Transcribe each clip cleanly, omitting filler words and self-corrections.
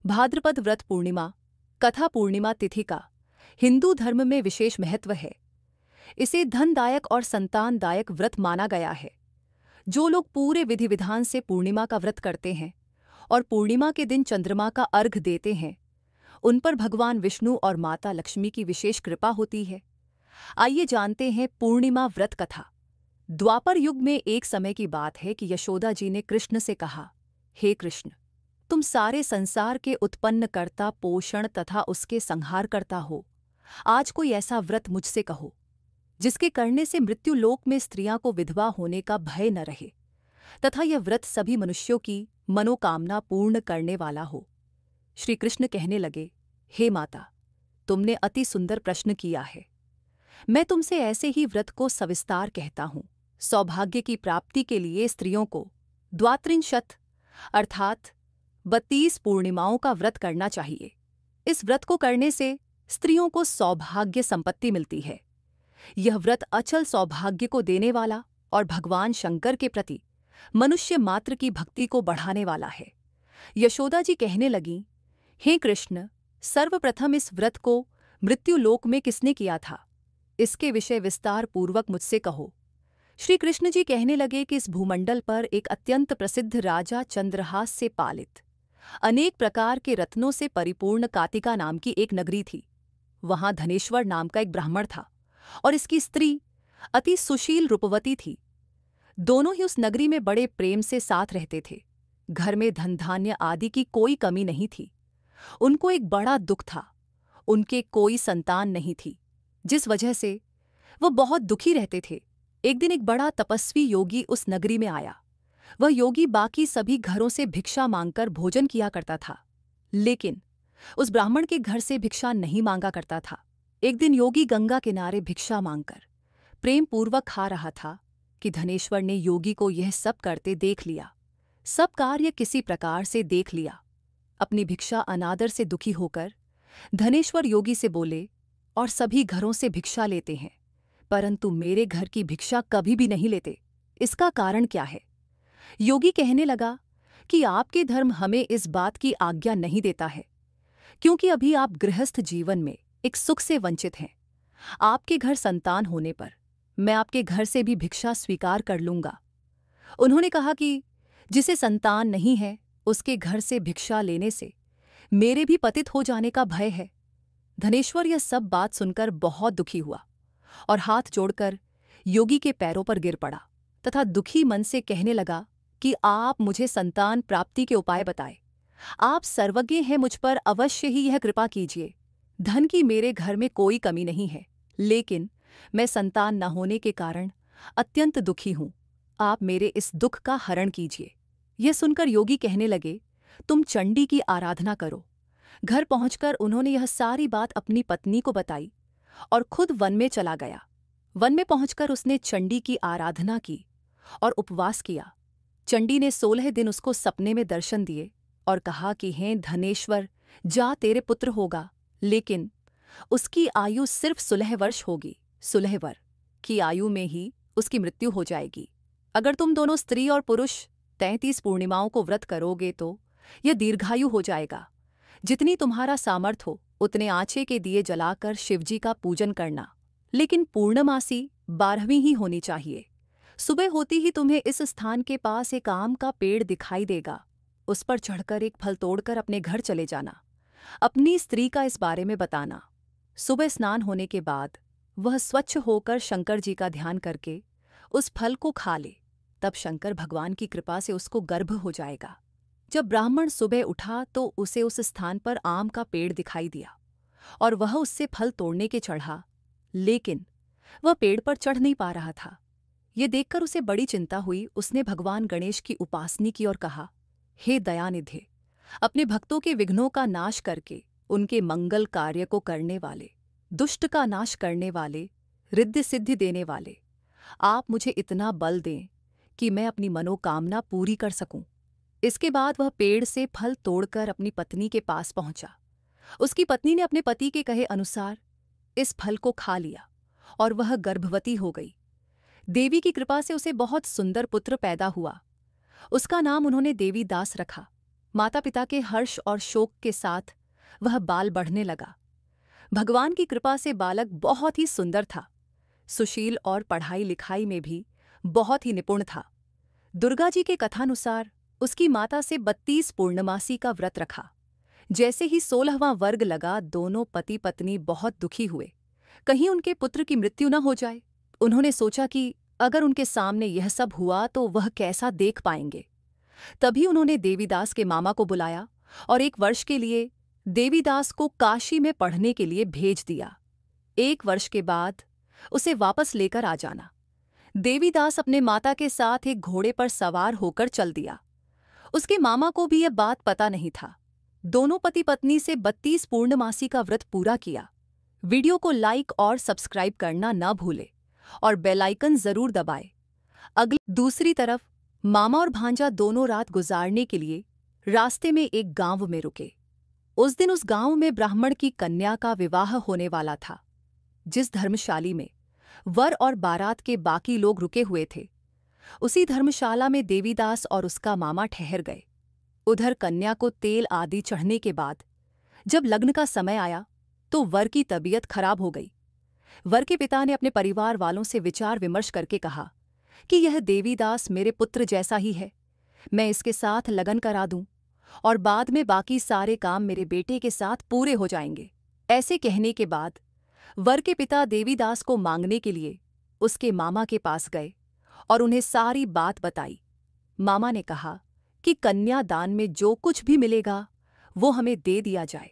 भाद्रपद व्रत पूर्णिमा, कथा पूर्णिमा तिथि का हिंदू धर्म में विशेष महत्व है। इसे धनदायक और संतानदायक व्रत माना गया है। जो लोग पूरे विधि विधान से पूर्णिमा का व्रत करते हैं और पूर्णिमा के दिन चंद्रमा का अर्घ्य देते हैं, उन पर भगवान विष्णु और माता लक्ष्मी की विशेष कृपा होती है। आइए जानते हैं पूर्णिमा व्रत कथा। द्वापर युग में एक समय की बात है कि यशोदा जी ने कृष्ण से कहा, हे कृष्ण, तुम सारे संसार के उत्पन्नकर्ता, पोषण तथा उसके संहारकर्ता हो। आज कोई ऐसा व्रत मुझसे कहो जिसके करने से मृत्यु लोक में स्त्रियां को विधवा होने का भय न रहे तथा यह व्रत सभी मनुष्यों की मनोकामना पूर्ण करने वाला हो। श्री कृष्ण कहने लगे, हे माता, तुमने अति सुंदर प्रश्न किया है। मैं तुमसे ऐसे ही व्रत को सविस्तार कहता हूं। सौभाग्य की प्राप्ति के लिए स्त्रियों को द्वात्रिंशत् अर्थात 32 पूर्णिमाओं का व्रत करना चाहिए। इस व्रत को करने से स्त्रियों को सौभाग्य संपत्ति मिलती है। यह व्रत अचल सौभाग्य को देने वाला और भगवान शंकर के प्रति मनुष्य मात्र की भक्ति को बढ़ाने वाला है। यशोदा जी कहने लगीं, हे कृष्ण, सर्वप्रथम इस व्रत को मृत्युलोक में किसने किया था? इसके विषय विस्तार पूर्वक मुझसे कहो। श्री कृष्ण जी कहने लगे कि इस भूमंडल पर एक अत्यंत प्रसिद्ध राजा चंद्रहास से पालित अनेक प्रकार के रत्नों से परिपूर्ण कातिका नाम की एक नगरी थी। वहां धनेश्वर नाम का एक ब्राह्मण था और इसकी स्त्री अति सुशील रूपवती थी। दोनों ही उस नगरी में बड़े प्रेम से साथ रहते थे। घर में धन धान्य आदि की कोई कमी नहीं थी। उनको एक बड़ा दुख था, उनके कोई संतान नहीं थी, जिस वजह से वह बहुत दुखी रहते थे। एक दिन एक बड़ा तपस्वी योगी उस नगरी में आया। वह योगी बाकी सभी घरों से भिक्षा मांगकर भोजन किया करता था, लेकिन उस ब्राह्मण के घर से भिक्षा नहीं मांगा करता था। एक दिन योगी गंगा किनारे भिक्षा मांगकर प्रेम पूर्वक खा रहा था कि धनेश्वर ने योगी को यह सब करते देख लिया। सब कार्य किसी प्रकार से देख लिया। अपनी भिक्षा अनादर से दुखी होकर धनेश्वर योगी से बोले, और सभी घरों से भिक्षा लेते हैं, परंतु मेरे घर की भिक्षा कभी भी नहीं लेते। इसका कारण क्या है? योगी कहने लगा कि आपके धर्म हमें इस बात की आज्ञा नहीं देता है, क्योंकि अभी आप गृहस्थ जीवन में एक सुख से वंचित हैं। आपके घर संतान होने पर मैं आपके घर से भी भिक्षा स्वीकार कर लूंगा। उन्होंने कहा कि जिसे संतान नहीं है उसके घर से भिक्षा लेने से मेरे भी पतित हो जाने का भय है। धनेश्वर यह सब बात सुनकर बहुत दुखी हुआ और हाथ जोड़कर योगी के पैरों पर गिर पड़ा तथा दुखी मन से कहने लगा कि आप मुझे संतान प्राप्ति के उपाय बताएं। आप सर्वज्ञ हैं, मुझ पर अवश्य ही यह कृपा कीजिए। धन की मेरे घर में कोई कमी नहीं है, लेकिन मैं संतान न होने के कारण अत्यंत दुखी हूं। आप मेरे इस दुख का हरण कीजिए। यह सुनकर योगी कहने लगे, तुम चंडी की आराधना करो। घर पहुंचकर उन्होंने यह सारी बात अपनी पत्नी को बताई और खुद वन में चला गया। वन में पहुंचकर उसने चंडी की आराधना की और उपवास किया। चंडी ने 16 दिन उसको सपने में दर्शन दिए और कहा कि हे धनेश्वर, जा, तेरे पुत्र होगा, लेकिन उसकी आयु सिर्फ 16 वर्ष होगी। 16 वर्ष की आयु में ही उसकी मृत्यु हो जाएगी। अगर तुम दोनों स्त्री और पुरुष 33 पूर्णिमाओं को व्रत करोगे तो यह दीर्घायु हो जाएगा। जितनी तुम्हारा सामर्थ हो उतने आँचे के दिए जलाकर शिवजी का पूजन करना, लेकिन पूर्णमासी 12वीं ही होनी चाहिए। सुबह होती ही तुम्हें इस स्थान के पास एक आम का पेड़ दिखाई देगा। उस पर चढ़कर एक फल तोड़कर अपने घर चले जाना। अपनी स्त्री का इस बारे में बताना। सुबह स्नान होने के बाद वह स्वच्छ होकर शंकर जी का ध्यान करके उस फल को खा ले, तब शंकर भगवान की कृपा से उसको गर्भ हो जाएगा। जब ब्राह्मण सुबह उठा तो उसे उस स्थान पर आम का पेड़ दिखाई दिया और वह उससे फल तोड़ने के चढ़ा, लेकिन वह पेड़ पर चढ़ नहीं पा रहा था। ये देखकर उसे बड़ी चिंता हुई। उसने भगवान गणेश की उपासना की और कहा, हे दयानिधे, अपने भक्तों के विघ्नों का नाश करके उनके मंगल कार्य को करने वाले, दुष्ट का नाश करने वाले, रिद्धि सिद्धि देने वाले, आप मुझे इतना बल दें कि मैं अपनी मनोकामना पूरी कर सकूं। इसके बाद वह पेड़ से फल तोड़कर अपनी पत्नी के पास पहुंचा। उसकी पत्नी ने अपने पति के कहे अनुसार इस फल को खा लिया और वह गर्भवती हो गई। देवी की कृपा से उसे बहुत सुंदर पुत्र पैदा हुआ। उसका नाम उन्होंने देवी दास रखा। माता पिता के हर्ष और शोक के साथ वह बाल बढ़ने लगा। भगवान की कृपा से बालक बहुत ही सुंदर था, सुशील और पढ़ाई लिखाई में भी बहुत ही निपुण था। दुर्गा जी के कथानुसार उसकी माता से 32 पूर्णमासी का व्रत रखा। जैसे ही 16वां वर्ग लगा, दोनों पति पत्नी बहुत दुखी हुए, कहीं उनके पुत्र की मृत्यु न हो जाए। उन्होंने सोचा कि अगर उनके सामने यह सब हुआ तो वह कैसा देख पाएंगे। तभी उन्होंने देवीदास के मामा को बुलाया और 1 वर्ष के लिए देवीदास को काशी में पढ़ने के लिए भेज दिया। 1 वर्ष के बाद उसे वापस लेकर आ जाना। देवीदास अपने माता के साथ एक घोड़े पर सवार होकर चल दिया। उसके मामा को भी यह बात पता नहीं था। दोनों पति पत्नी से 32 पूर्णमासी का व्रत पूरा किया। वीडियो को लाइक और सब्सक्राइब करना न भूले और बेल आइकन जरूर दबाएं। दूसरी तरफ मामा और भांजा दोनों रात गुजारने के लिए रास्ते में एक गांव में रुके। उस दिन उस गांव में ब्राह्मण की कन्या का विवाह होने वाला था। जिस धर्मशाली में वर और बारात के बाकी लोग रुके हुए थे, उसी धर्मशाला में देवीदास और उसका मामा ठहर गए। उधर कन्या को तेल आदि चढ़ने के बाद जब लग्न का समय आया तो वर की तबीयत खराब हो गई। वर के पिता ने अपने परिवार वालों से विचार विमर्श करके कहा कि यह देवीदास मेरे पुत्र जैसा ही है, मैं इसके साथ लगन करा दूं और बाद में बाकी सारे काम मेरे बेटे के साथ पूरे हो जाएंगे। ऐसे कहने के बाद वर के पिता देवीदास को मांगने के लिए उसके मामा के पास गए और उन्हें सारी बात बताई। मामा ने कहा कि कन्या दान में जो कुछ भी मिलेगा वो हमें दे दिया जाए।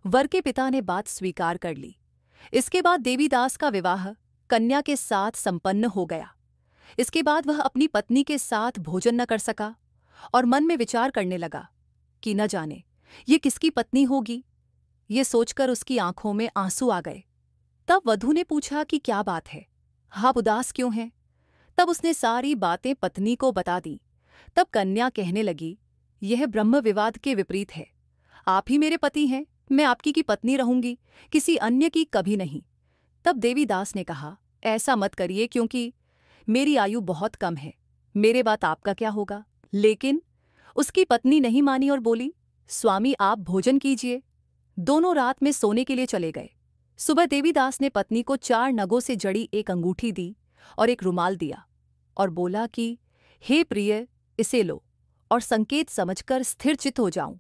वर के पिता ने बात स्वीकार कर ली। इसके बाद देवीदास का विवाह कन्या के साथ संपन्न हो गया। इसके बाद वह अपनी पत्नी के साथ भोजन न कर सका और मन में विचार करने लगा कि न जाने ये किसकी पत्नी होगी। ये सोचकर उसकी आंखों में आंसू आ गए। तब वधू ने पूछा कि क्या बात है, आप उदास क्यों हैं? तब उसने सारी बातें पत्नी को बता दी। तब कन्या कहने लगी, यह ब्रह्म विवाद के विपरीत है। आप ही मेरे पति हैं, मैं आपकी की पत्नी रहूंगी, किसी अन्य की कभी नहीं। तब देवीदास ने कहा, ऐसा मत करिए क्योंकि मेरी आयु बहुत कम है, मेरे बाद आपका क्या होगा। लेकिन उसकी पत्नी नहीं मानी और बोली, स्वामी आप भोजन कीजिए। दोनों रात में सोने के लिए चले गए। सुबह देवीदास ने पत्नी को 4 नगों से जड़ी एक अंगूठी दी और एक रुमाल दिया और बोला कि हे प्रिय, इसे लो और संकेत समझकर स्थिर चित्त हो जाऊं।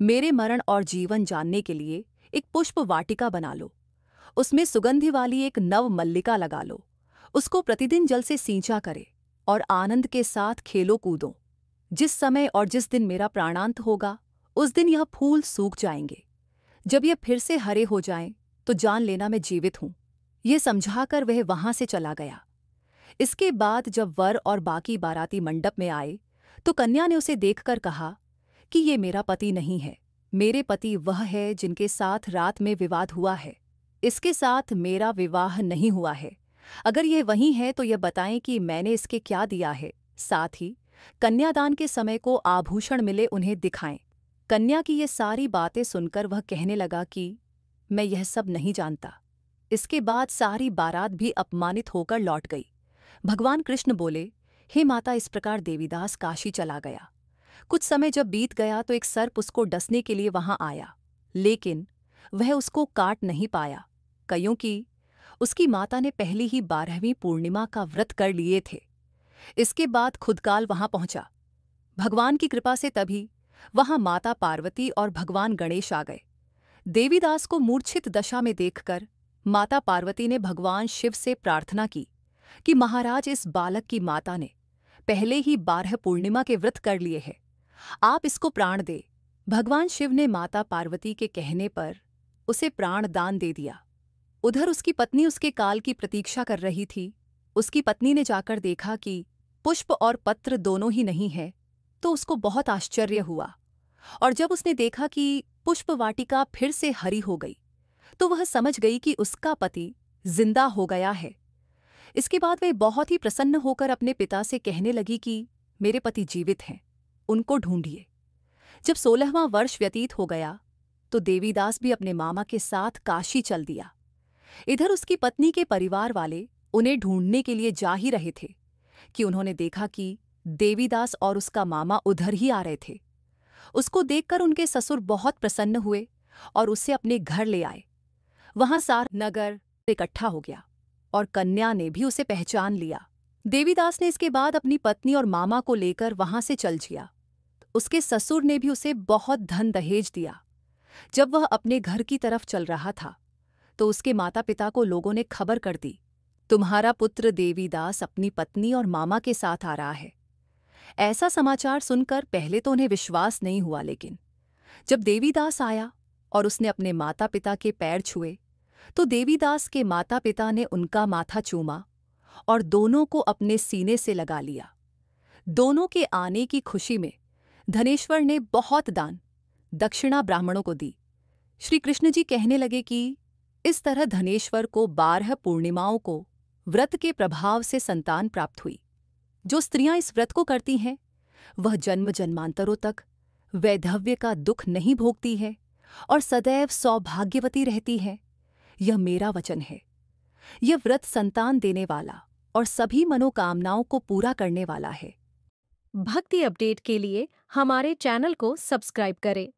मेरे मरण और जीवन जानने के लिए एक पुष्प वाटिका बना लो, उसमें सुगंधि वाली एक नव मल्लिका लगा लो, उसको प्रतिदिन जल से सींचा करे और आनंद के साथ खेलो कूदो। जिस समय और जिस दिन मेरा प्राणांत होगा उस दिन यह फूल सूख जाएंगे। जब यह फिर से हरे हो जाएं तो जान लेना मैं जीवित हूं। यह समझाकर वह वहां से चला गया। इसके बाद जब वर और बाकी बाराती मंडप में आए तो कन्या ने उसे देखकर कहा कि ये मेरा पति नहीं है, मेरे पति वह है जिनके साथ रात में विवाद हुआ है। इसके साथ मेरा विवाह नहीं हुआ है। अगर यह वही है तो यह बताएं कि मैंने इसके क्या दिया है। साथ ही कन्यादान के समय को आभूषण मिले उन्हें दिखाएं। कन्या की ये सारी बातें सुनकर वह कहने लगा कि मैं यह सब नहीं जानता। इसके बाद सारी बारात भी अपमानित होकर लौट गई। भगवान कृष्ण बोले, हे माता, इस प्रकार देवीदास काशी चला गया। कुछ समय जब बीत गया तो एक सर्प उसको डसने के लिए वहां आया, लेकिन वह उसको काट नहीं पाया, क्योंकि उसकी माता ने पहले ही 12वीं पूर्णिमा का व्रत कर लिए थे। इसके बाद खुदकाल वहां पहुंचा। भगवान की कृपा से तभी वहां माता पार्वती और भगवान गणेश आ गए। देवीदास को मूर्छित दशा में देखकर माता पार्वती ने भगवान शिव से प्रार्थना की कि महाराज, इस बालक की माता ने पहले ही 12 पूर्णिमा के व्रत कर लिए हैं, आप इसको प्राण दे। भगवान शिव ने माता पार्वती के कहने पर उसे प्राण दान दे दिया। उधर उसकी पत्नी उसके काल की प्रतीक्षा कर रही थी। उसकी पत्नी ने जाकर देखा कि पुष्प और पत्र दोनों ही नहीं है, तो उसको बहुत आश्चर्य हुआ। और जब उसने देखा कि पुष्प वाटिका फिर से हरी हो गई तो वह समझ गई कि उसका पति जिंदा हो गया है। इसके बाद वह बहुत ही प्रसन्न होकर अपने पिता से कहने लगी कि मेरे पति जीवित हैं, उनको ढूंढिए। जब 16वां वर्ष व्यतीत हो गया तो देवीदास भी अपने मामा के साथ काशी चल दिया। इधर उसकी पत्नी के परिवार वाले उन्हें ढूंढने के लिए जा ही रहे थे कि उन्होंने देखा कि देवीदास और उसका मामा उधर ही आ रहे थे। उसको देखकर उनके ससुर बहुत प्रसन्न हुए और उसे अपने घर ले आए। वहां सारा नगर इकट्ठा हो गया और कन्या ने भी उसे पहचान लिया। देवीदास ने इसके बाद अपनी पत्नी और मामा को लेकर वहां से चल जिया। उसके ससुर ने भी उसे बहुत धन दहेज दिया। जब वह अपने घर की तरफ चल रहा था तो उसके माता पिता को लोगों ने खबर कर दी, तुम्हारा पुत्र देवीदास अपनी पत्नी और मामा के साथ आ रहा है। ऐसा समाचार सुनकर पहले तो उन्हें विश्वास नहीं हुआ, लेकिन जब देवीदास आया और उसने अपने माता पिता के पैर छुए तो देवीदास के माता पिता ने उनका माथा चूमा और दोनों को अपने सीने से लगा लिया। दोनों के आने की खुशी में धनेश्वर ने बहुत दान दक्षिणा ब्राह्मणों को दी। श्री कृष्ण जी कहने लगे कि इस तरह धनेश्वर को 12 पूर्णिमाओं को व्रत के प्रभाव से संतान प्राप्त हुई। जो स्त्रियां इस व्रत को करती हैं वह जन्म जन्मांतरों तक वैधव्य का दुख नहीं भोगती है और सदैव सौभाग्यवती रहती है। यह मेरा वचन है। यह व्रत संतान देने वाला और सभी मनोकामनाओं को पूरा करने वाला है। भक्ति अपडेट के लिए हमारे चैनल को सब्सक्राइब करें